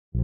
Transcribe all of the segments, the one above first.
Hai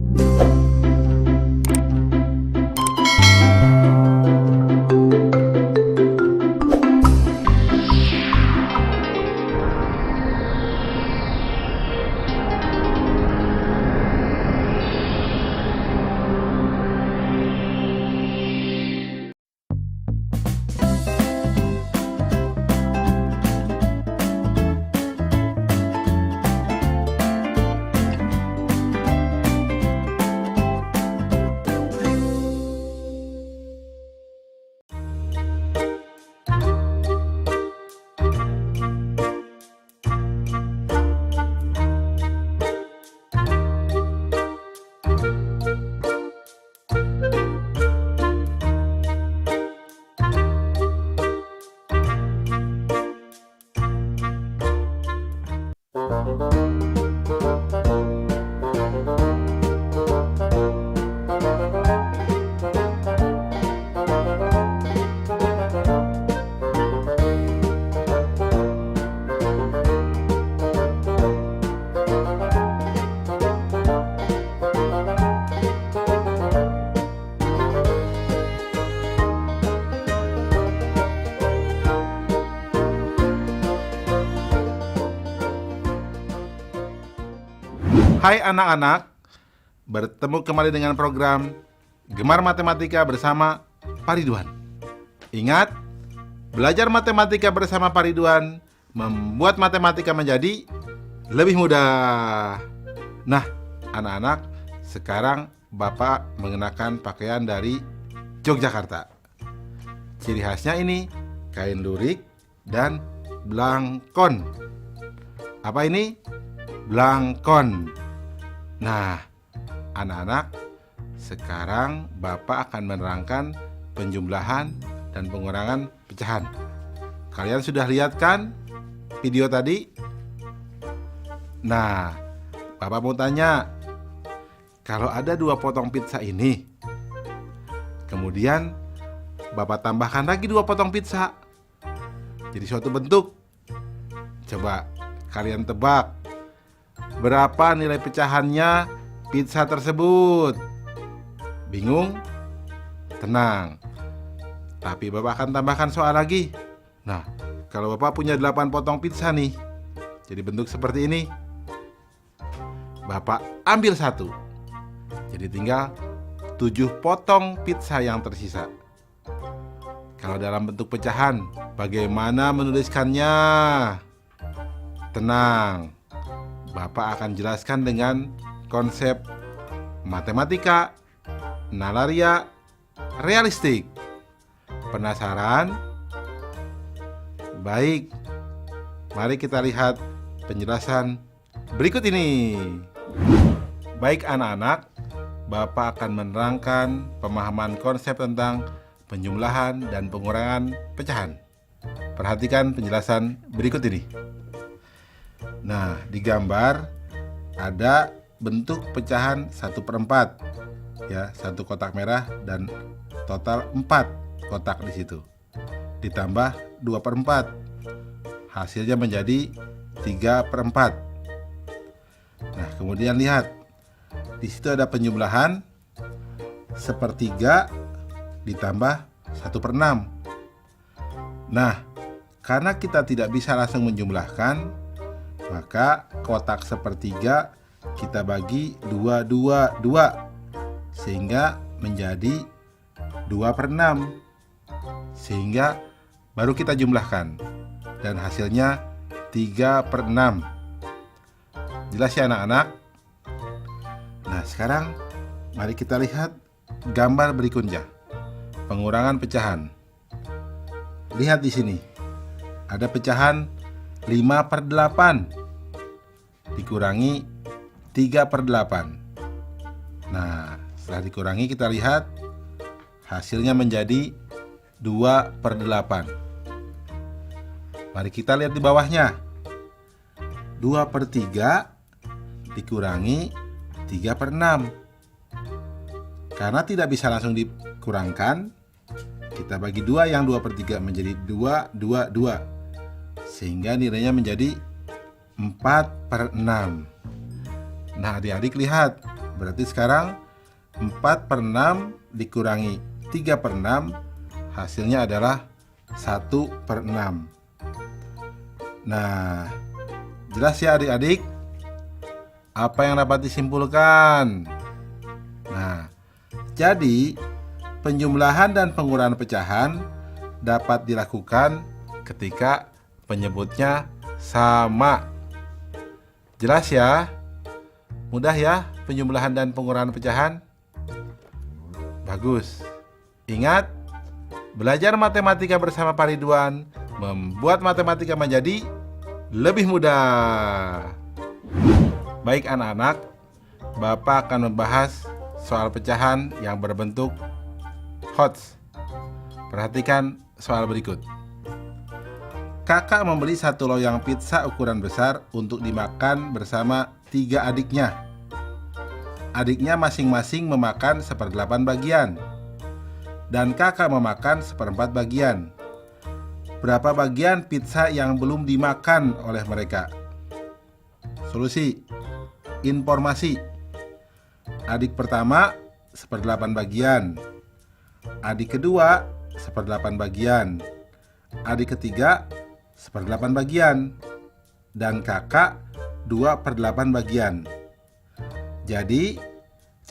anak-anak, bertemu kembali dengan program Gemar Matematika bersama Pak Ridwan. Ingat, belajar matematika bersama Pak Ridwan membuat matematika menjadi lebih mudah. Nah, anak-anak, sekarang Bapak mengenakan pakaian dari Yogyakarta. Ciri khasnya ini kain lurik dan blangkon. Apa ini? Blangkon. Nah, anak-anak, sekarang Bapak akan menerangkan penjumlahan dan pengurangan pecahan. Kalian sudah lihat kan video tadi? Nah, Bapak mau tanya, kalau ada 2 potong pizza ini, kemudian Bapak tambahkan lagi 2 potong pizza, jadi suatu bentuk. Coba kalian tebak, berapa nilai pecahannya pizza tersebut? Bingung? Tenang. Tapi Bapak akan tambahkan soal lagi. Nah, kalau Bapak punya 8 potong pizza nih, jadi bentuk seperti ini, Bapak ambil 1. Jadi tinggal 7 potong pizza yang tersisa. Kalau dalam bentuk pecahan, bagaimana menuliskannya? Tenang, Bapak akan jelaskan dengan konsep matematika, nalaria, realistik. Penasaran? Baik, mari kita lihat penjelasan berikut ini. Baik anak-anak, Bapak akan menerangkan pemahaman konsep tentang penjumlahan dan pengurangan pecahan. Perhatikan penjelasan berikut ini. Nah, di gambar ada bentuk pecahan 1/4, ya, 1 kotak merah dan total 4 kotak di situ. Ditambah 2/4, hasilnya menjadi 3/4. Nah, kemudian lihat, di situ ada penjumlahan 1/3 ditambah 1/6. Nah, karena kita tidak bisa langsung menjumlahkan, maka kotak 1/3 kita bagi 2 sehingga menjadi 2/6, sehingga baru kita jumlahkan dan hasilnya 3/6. Jelas ya anak-anak? Nah, sekarang mari kita lihat gambar berikutnya, pengurangan pecahan. Lihat di sini, ada pecahan 5/8 dikurangi 3/8. Nah, setelah dikurangi kita lihat hasilnya menjadi 2/8. Mari kita lihat di bawahnya. 2/3 dikurangi 3/6. Karena tidak bisa langsung dikurangkan, kita bagi 2 yang 2/3 menjadi 2, sehingga nilainya menjadi 4/6. Nah, adik-adik lihat, Berarti sekarang 4/6 dikurangi 3/6, hasilnya adalah 1/6. Nah, jelas ya adik-adik? Apa yang dapat disimpulkan? Nah, jadi penjumlahan dan pengurangan pecahan dapat dilakukan ketika penyebutnya sama. Jelas ya? Mudah ya penjumlahan dan pengurangan pecahan? Bagus. Ingat, belajar matematika bersama Pak Ridwan membuat matematika menjadi lebih mudah. Baik anak-anak, Bapak akan membahas soal pecahan yang berbentuk HOTS. Perhatikan soal berikut. Kakak membeli 1 loyang pizza ukuran besar untuk dimakan bersama 3 adiknya. Adiknya masing-masing memakan 1/8 bagian, dan kakak memakan 1/4 bagian. Berapa bagian pizza yang belum dimakan oleh mereka? Solusi. Informasi. Adik pertama 1/8 bagian, adik kedua 1/8 bagian, adik ketiga 1/8 bagian, dan kakak 2/8 bagian. Jadi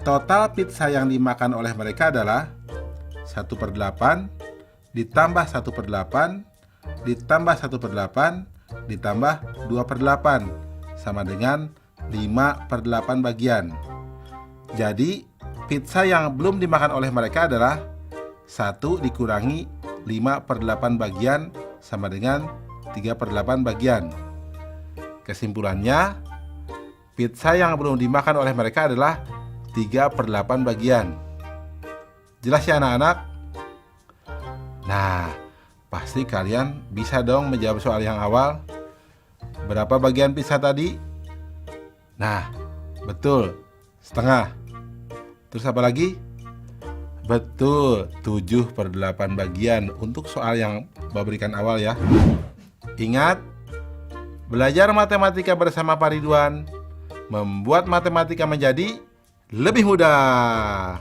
total pizza yang dimakan oleh mereka adalah 1/8 ditambah 1/8 ditambah 1/8 ditambah 2/8 sama dengan 5/8 bagian. Jadi pizza yang belum dimakan oleh mereka adalah 1 dikurangi 5/8 bagian sama dengan 3/8 bagian. Kesimpulannya, pizza yang belum dimakan oleh mereka adalah 3/8 bagian. Jelas ya anak-anak? Nah, pasti kalian bisa dong menjawab soal yang awal. Berapa bagian pizza tadi? Nah, betul, setengah. Terus apa lagi? Betul, 7/8 bagian untuk soal yang Bapak berikan awal ya. Ingat, belajar matematika bersama Pak Ridwan membuat matematika menjadi lebih mudah.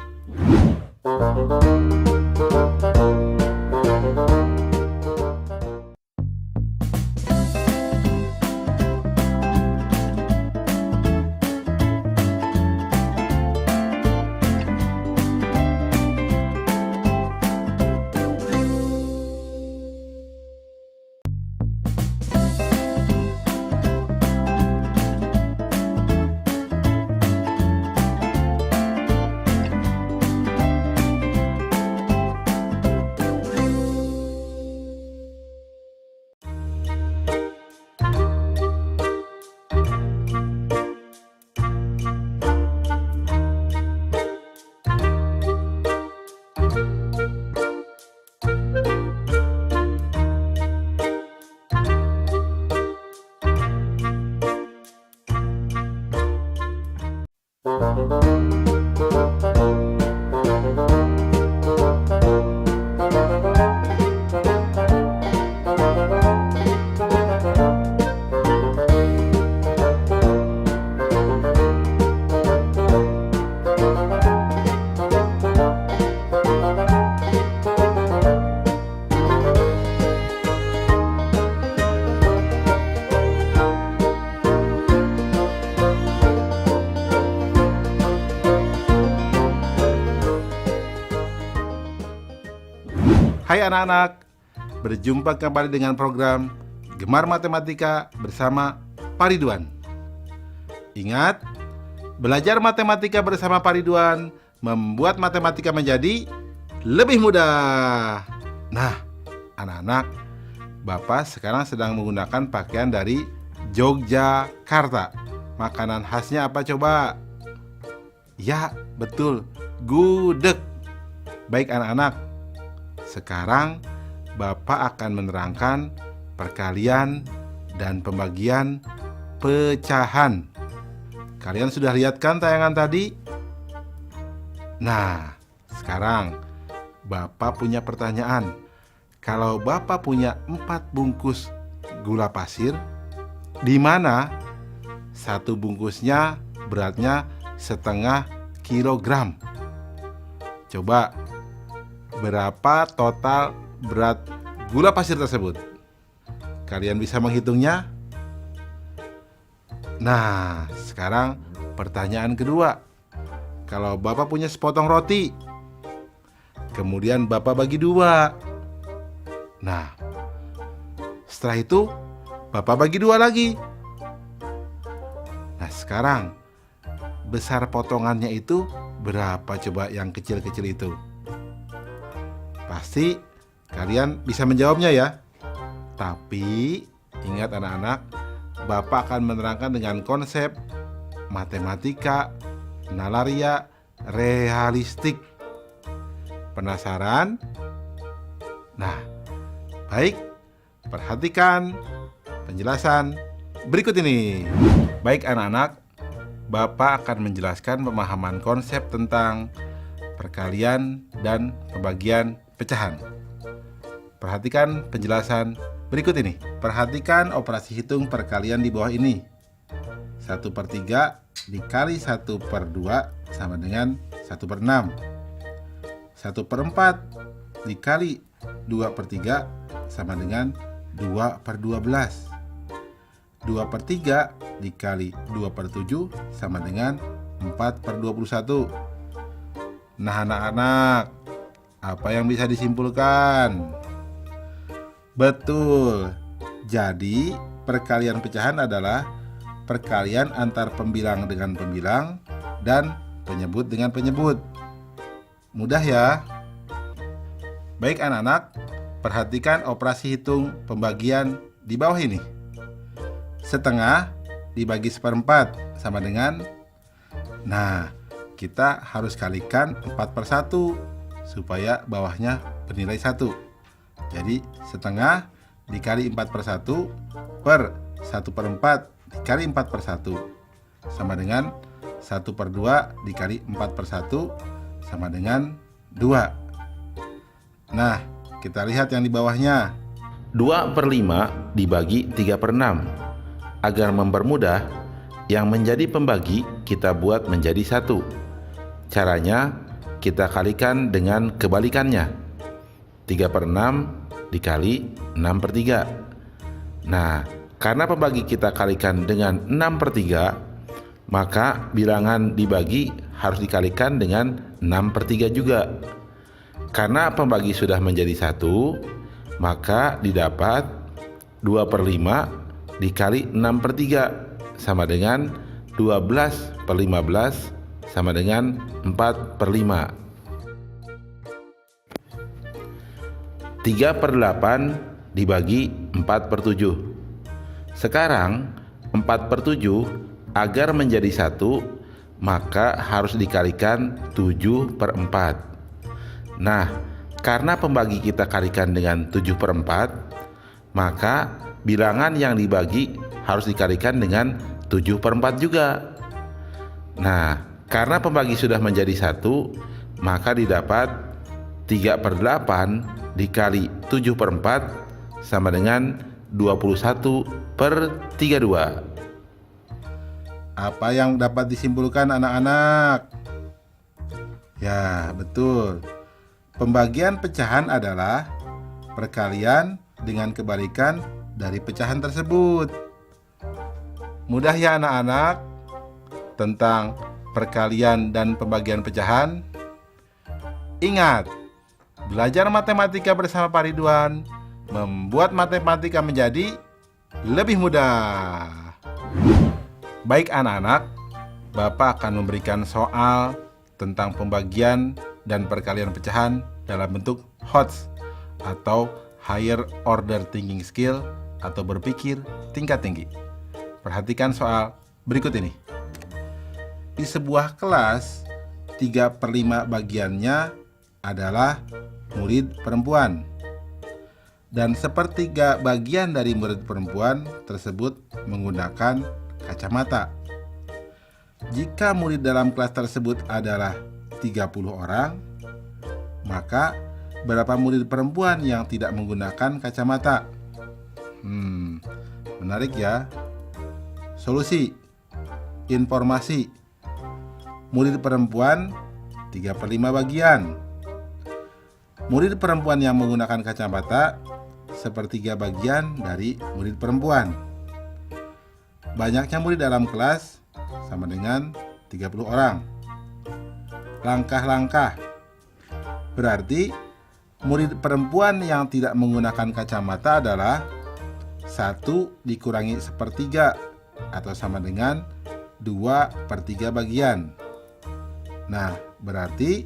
Hai anak-anak, berjumpa kembali dengan program Gemar Matematika bersama Pak Ridwan. Ingat, belajar matematika bersama Pak Ridwan membuat matematika menjadi lebih mudah. Nah, anak-anak, Bapak sekarang sedang menggunakan pakaian dari Yogyakarta. Makanan khasnya apa coba? Ya, betul, gudeg. Baik anak-anak, sekarang Bapak akan menerangkan perkalian dan pembagian pecahan. Kalian sudah lihat kan tayangan tadi? Nah, sekarang Bapak punya pertanyaan. Kalau Bapak punya 4 bungkus gula pasir, di mana 1 bungkusnya beratnya setengah kilogram. Coba, berapa total berat gula pasir tersebut? Kalian bisa menghitungnya? Nah, sekarang pertanyaan kedua. Kalau Bapak punya sepotong roti, kemudian Bapak bagi dua. Nah, setelah itu Bapak bagi dua lagi. Nah, sekarang besar potongannya itu berapa coba yang kecil-kecil itu? Pasti kalian bisa menjawabnya ya. Tapi ingat anak-anak, Bapak akan menerangkan dengan konsep matematika, nalaria, realistik. Penasaran? Nah, baik, perhatikan penjelasan berikut ini. Baik anak-anak, Bapak akan menjelaskan pemahaman konsep tentang perkalian dan pembagian pecahan. Perhatikan penjelasan berikut ini. Perhatikan operasi hitung perkalian di bawah ini. 1/3 dikali 1/2 sama dengan 1/6. 1/4 dikali 2/3 sama dengan 2/12. 2/3 dikali 2/7 sama dengan 4/21. Nah anak-anak, apa yang bisa disimpulkan? Betul. Jadi perkalian pecahan adalah perkalian antar pembilang dengan pembilang dan penyebut dengan penyebut. Mudah ya? Baik anak-anak, perhatikan operasi hitung pembagian di bawah ini. Setengah dibagi 1/4 sama dengan, nah kita harus kalikan 4/1 supaya bawahnya bernilai 1. Jadi setengah dikali 4/1 per 1/4 dikali 4/1 sama dengan 1/2 dikali 4/1 sama dengan 2. Nah, kita lihat yang di bawahnya. 2/5 dibagi 3/6. Agar mempermudah, yang menjadi pembagi kita buat menjadi 1. Caranya, kita kalikan dengan kebalikannya. 3/6 dikali 6/3. Nah, karena pembagi kita kalikan dengan 6/3, maka bilangan dibagi harus dikalikan dengan 6/3 juga. Karena pembagi sudah menjadi 1, maka didapat 2/5 dikali 6/3 sama dengan 12/15 sama dengan 4/5. 3/8 dibagi 4/7. Sekarang 4/7 agar menjadi 1, maka harus dikalikan 7/4. Nah, karena pembagi kita kalikan dengan 7/4, maka bilangan yang dibagi harus dikalikan dengan 7/4 juga. Nah, karena pembagi sudah menjadi 1, maka didapat 3/8 dikali 7/4 sama dengan 21/32. Apa yang dapat disimpulkan anak-anak? Ya, betul. Pembagian pecahan adalah perkalian dengan kebalikan dari pecahan tersebut. Mudah ya anak-anak tentang perkalian dan pembagian pecahan? Ingat, belajar matematika bersama Pak Ridwan membuat matematika menjadi lebih mudah. Baik anak-anak, Bapak akan memberikan soal tentang pembagian dan perkalian pecahan dalam bentuk HOTS atau Higher Order Thinking Skill atau berpikir tingkat tinggi. Perhatikan soal berikut ini. Di sebuah kelas, 3/5 bagiannya adalah murid perempuan. Dan 1/3 bagian dari murid perempuan tersebut menggunakan kacamata. Jika murid dalam kelas tersebut adalah 30 orang, maka berapa murid perempuan yang tidak menggunakan kacamata? Menarik ya. Solusi, informasi. murid perempuan 3/5 bagian. Murid perempuan yang menggunakan kacamata 1/3 bagian dari murid perempuan. Banyaknya murid dalam kelas sama dengan 30 orang. Langkah-langkah berarti murid perempuan yang tidak menggunakan kacamata adalah 1 dikurangi 1/3 atau sama dengan 2/3 bagian. Nah, berarti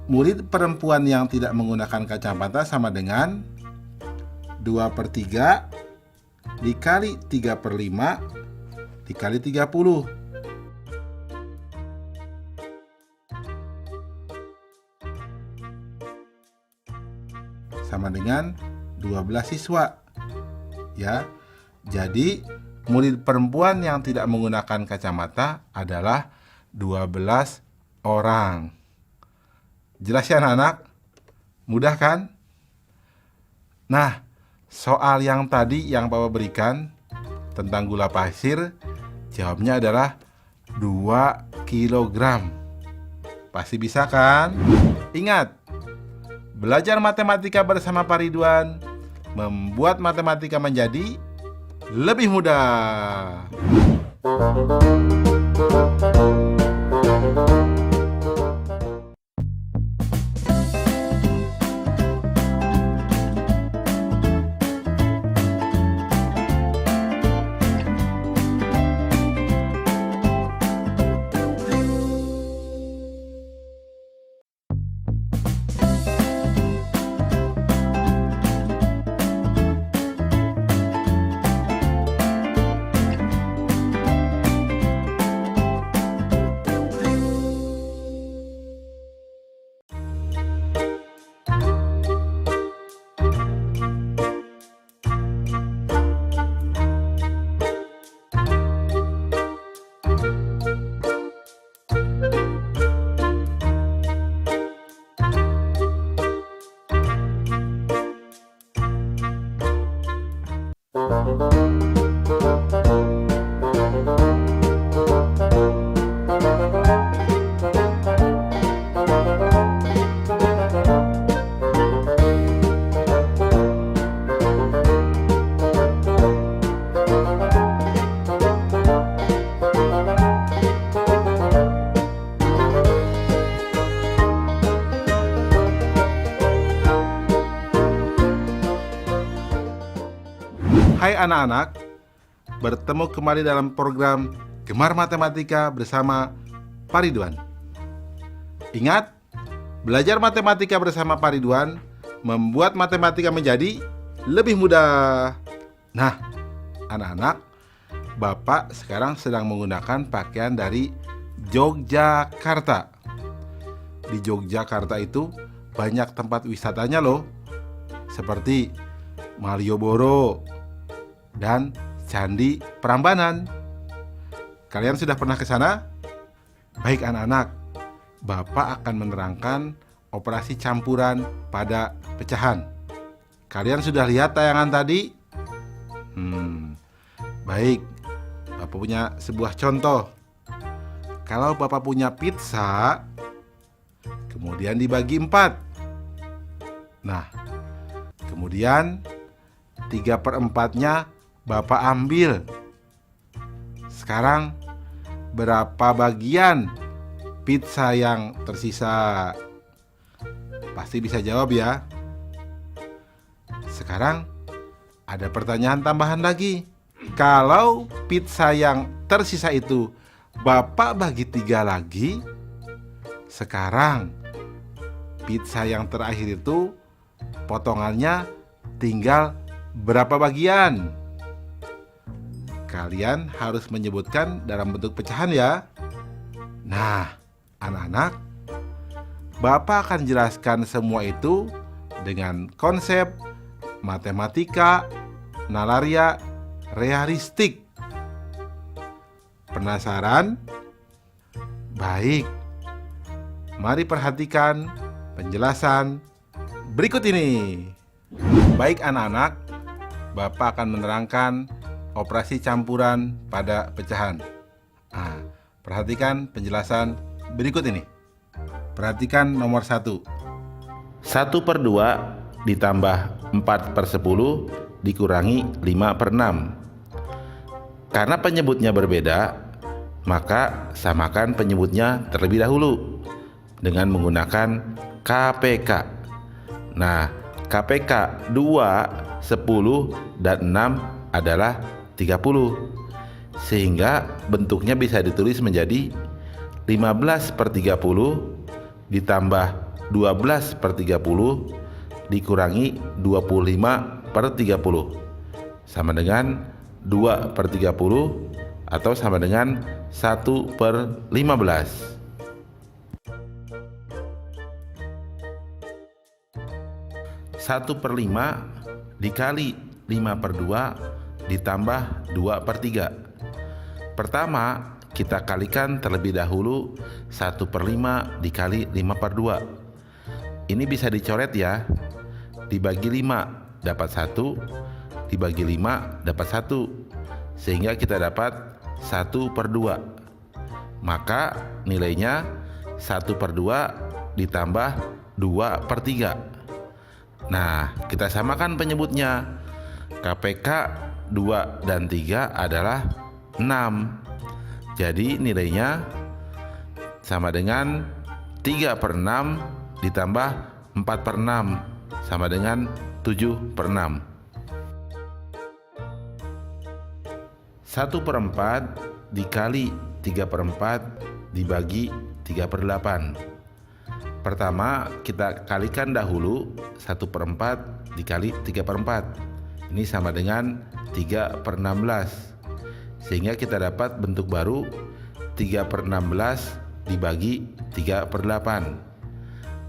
murid perempuan yang tidak menggunakan kacamata sama dengan 2/3 dikali 3/5 dikali 30. Sama dengan 12 siswa. Ya. Jadi, murid perempuan yang tidak menggunakan kacamata adalah 12 orang. Jelas ya anak-anak? Mudah kan? Nah, soal yang tadi yang Bapak berikan tentang gula pasir, jawabnya adalah 2 kilogram. Pasti bisa kan? Ingat, belajar matematika bersama Pak Ridwan membuat matematika menjadi lebih mudah. Hai anak-anak, bertemu kembali dalam program Gemar Matematika bersama Pak Ridwan. Ingat, belajar matematika bersama Pak Ridwan membuat matematika menjadi lebih mudah. Nah, anak-anak, Bapak sekarang sedang menggunakan pakaian dari Yogyakarta. Di Yogyakarta itu banyak tempat wisatanya loh, seperti Malioboro dan Candi Prambanan. Kalian sudah pernah ke sana? Baik anak-anak, Bapak akan menerangkan operasi campuran pada pecahan. Kalian sudah lihat tayangan tadi? Baik, Bapak punya sebuah contoh. Kalau Bapak punya pizza, kemudian dibagi 4. Nah, kemudian 3/4-nya Bapak ambil. Sekarang berapa bagian pizza yang tersisa? Pasti bisa jawab ya. Sekarang ada pertanyaan tambahan lagi. Kalau pizza yang tersisa itu Bapak bagi 3 lagi, sekarang pizza yang terakhir itu potongannya tinggal berapa bagian? Kalian harus menyebutkan dalam bentuk pecahan ya. Nah, anak-anak, Bapak akan jelaskan semua itu dengan konsep matematika nalaria realistik. Penasaran? Baik, mari perhatikan penjelasan berikut ini. Baik anak-anak, Bapak akan menerangkan operasi campuran pada pecahan. Nah, Perhatikan penjelasan berikut ini. Perhatikan nomor 1. 1/2 ditambah 4/10 dikurangi 5/6. Karena penyebutnya berbeda, maka samakan penyebutnya terlebih dahulu dengan menggunakan KPK. Nah, KPK 2, 10, dan 6 adalah 30. Sehingga bentuknya bisa ditulis menjadi 15/30 ditambah 12/30 dikurangi 25/30 sama dengan 2/30 atau sama dengan 1/15. 1/5 dikali 5/2 ditambah 2/3. Pertama, kita kalikan terlebih dahulu 1/5 dikali 5/2. Ini bisa dicoret ya. Dibagi 5 dapat 1, dibagi 5 dapat 1. Sehingga kita dapat 1/2. Maka nilainya 1/2 ditambah 2/3. Nah, kita samakan penyebutnya. KPK 2 dan 3 adalah 6. Jadi nilainya sama dengan 3/6 ditambah 4/6 sama dengan 7/6. 1/4 dikali 3/4 dibagi 3/8. Pertama, kita kalikan dahulu 1/4 dikali 3/4. Ini sama dengan 3/16. Sehingga kita dapat bentuk baru 3/16 dibagi 3/8.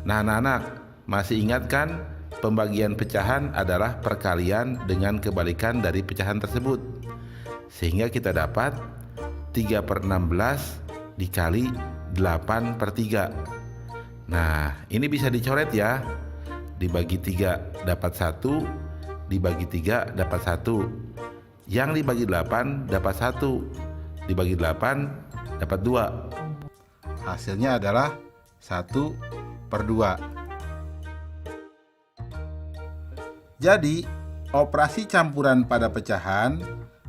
Nah, anak-anak, masih ingat kan pembagian pecahan adalah perkalian dengan kebalikan dari pecahan tersebut. Sehingga kita dapat 3/16 dikali 8/3. Nah, ini bisa dicoret ya. Dibagi 3 dapat 1, dibagi 3 dapat 1. Yang dibagi 8 dapat 1, dibagi 8 dapat 2. Hasilnya adalah 1/2. Jadi, operasi campuran pada pecahan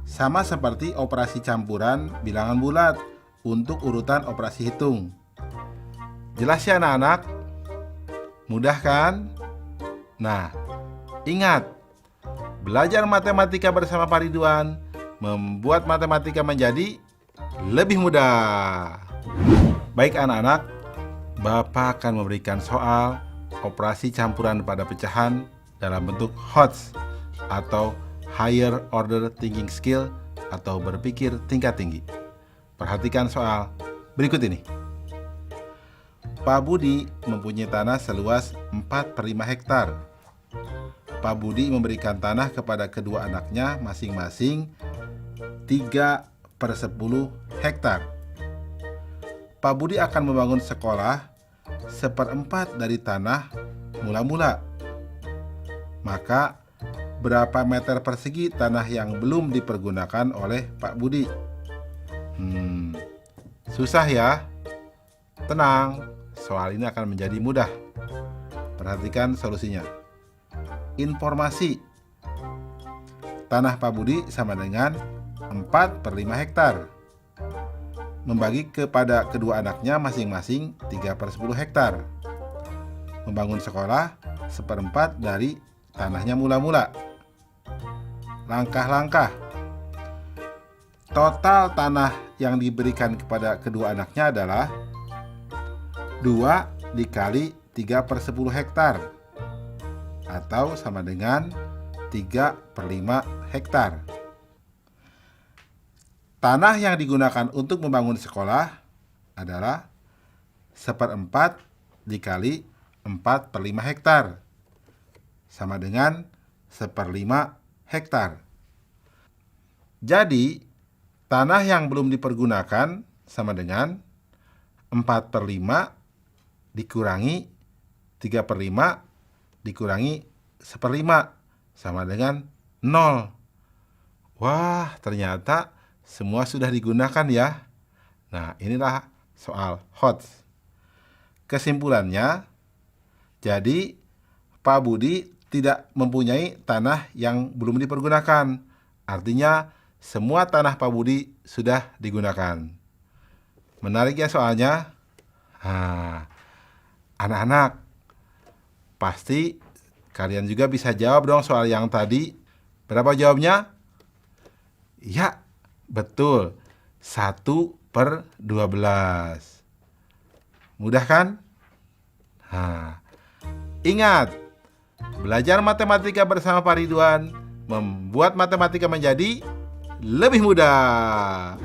sama seperti operasi campuran bilangan bulat untuk urutan operasi hitung. Jelas ya anak-anak? Mudah kan? Nah, ingat, belajar matematika bersama Pak Ridwan membuat matematika menjadi lebih mudah. Baik anak-anak, Bapak akan memberikan soal operasi campuran pada pecahan dalam bentuk HOTS atau Higher Order Thinking Skill atau berpikir tingkat tinggi. Perhatikan soal berikut ini. Pak Budi mempunyai tanah seluas 4/5 hektar. Pak Budi memberikan tanah kepada kedua anaknya masing-masing 3/10 hektar. Pak Budi akan membangun sekolah 1/4 dari tanah mula-mula. Maka berapa meter persegi tanah yang belum dipergunakan oleh Pak Budi? Susah ya? Tenang, soal ini akan menjadi mudah. Perhatikan solusinya. Informasi. Tanah Pak Budi sama dengan 4/5 hektar. Membagi kepada kedua anaknya masing-masing 3/10 hektar. Membangun sekolah 1/4 dari tanahnya mula-mula. Langkah-langkah. Total tanah yang diberikan kepada kedua anaknya adalah 2 dikali 3/10 hektar atau sama dengan 3/5 hektar. Tanah yang digunakan untuk membangun sekolah adalah 1/4 dikali 4/5 hektar sama dengan 1/5 hektar. Jadi, tanah yang belum dipergunakan sama dengan 4/5 dikurangi 3/5 dikurangi 1/5 sama dengan 0. Wah, ternyata semua sudah digunakan ya. Nah, inilah soal HOTS. Kesimpulannya, jadi Pak Budi tidak mempunyai tanah yang belum dipergunakan. Artinya, semua tanah Pak Budi sudah digunakan. Menarik ya soalnya? Nah, anak-anak, pasti kalian juga bisa jawab dong soal yang tadi. Berapa jawabnya? Ya, betul. 1/12. Mudah kan? Nah, ingat, belajar matematika bersama Pak Ridwan membuat matematika menjadi lebih mudah.